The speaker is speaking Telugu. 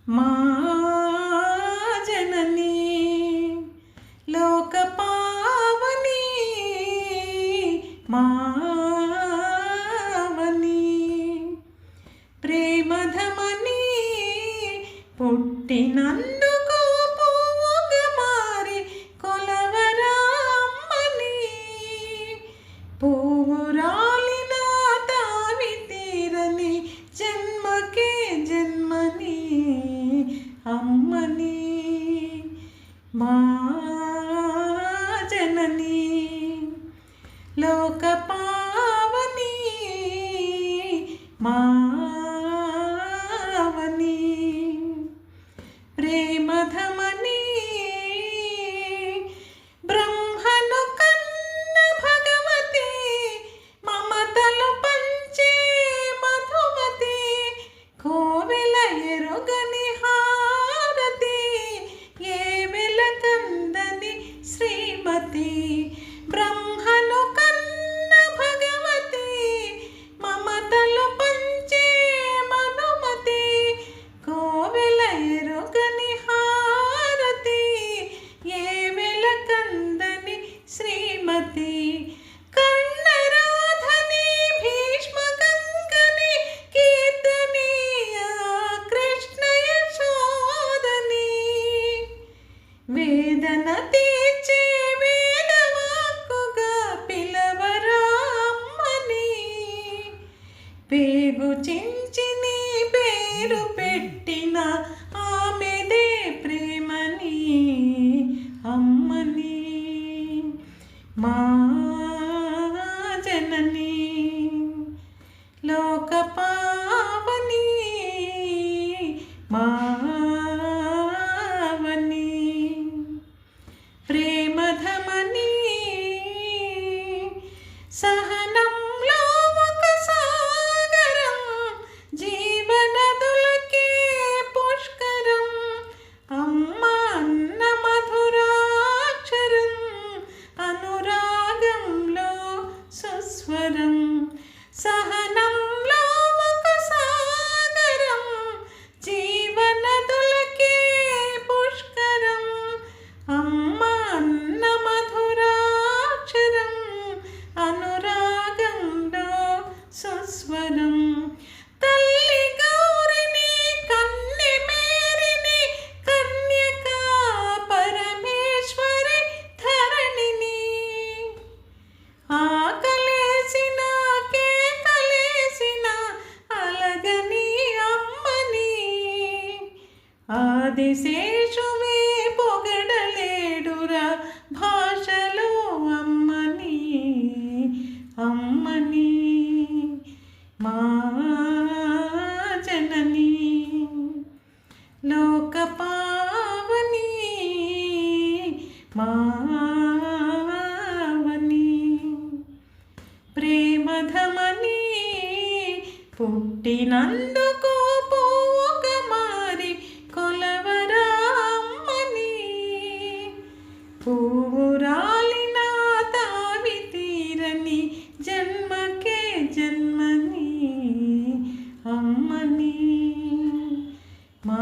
మా జననీ లోకపావని మావని ప్రేమధమని పుట్టినందుకు పువ్వుగా మారి కొలవరామ్మని పువ్వు రాలిన తావి తీరని జన్మకే జన్మని అమ్మని మా జననీ లోకపావని మావని ప్రేమధమని బ్రహ్మను కన్న భగవతి మమతలు పంచే మధుమతి కోవెల ఎరుగని హారతి ఏ వెలకందని శ్రీమతి బ్రహ్మను కన్న భగవతి మమతలు పంచే మధుమతి కోవెల ఎరుగని హారతి ఏ వెలకందని శ్రీమతి కర్ణరాధని భీష్మ గంగని కీర్తనీయ కృష్ణ యశోదని వేదన తీర్చే వేదవాక్కుగా పిలవరామ్మని పేగు చించి నీ పేరు పెట్టిన ఆమెదే ప్రేమని అమ్మని మా జననీ లోకపావని మావని ప్రేమధమని సహనంలో ఒక సాగరం జీవనదులకే పుష్కరం అమ్మ అన్న మధురాక్షరం అనురాగంలో సుస్వరం సహనంలో ఒక సాగరం జీవనదులకే పుష్కరం అమ్మ అన్న మధురాక్షరం అనురాగంలో సుస్వరం తల్లి గౌరిని కన్నె మేరిని కన్యకా పరమేశ్వరి ధరణిని ఆకలేసిన కేకలేసిన అలగని అమ్మని ఆదిశేషువే పొగడలేడురా భాషలో అమ్మని అమ్మని మా జననీ లోకపావని మావని ప్రేమధమని పుట్టినందుకు పువ్వుగా మారి కొలవరామ్మని పువ్వు రాలిన తావి తీరని జన్మకే జన్మని అమ్మని మా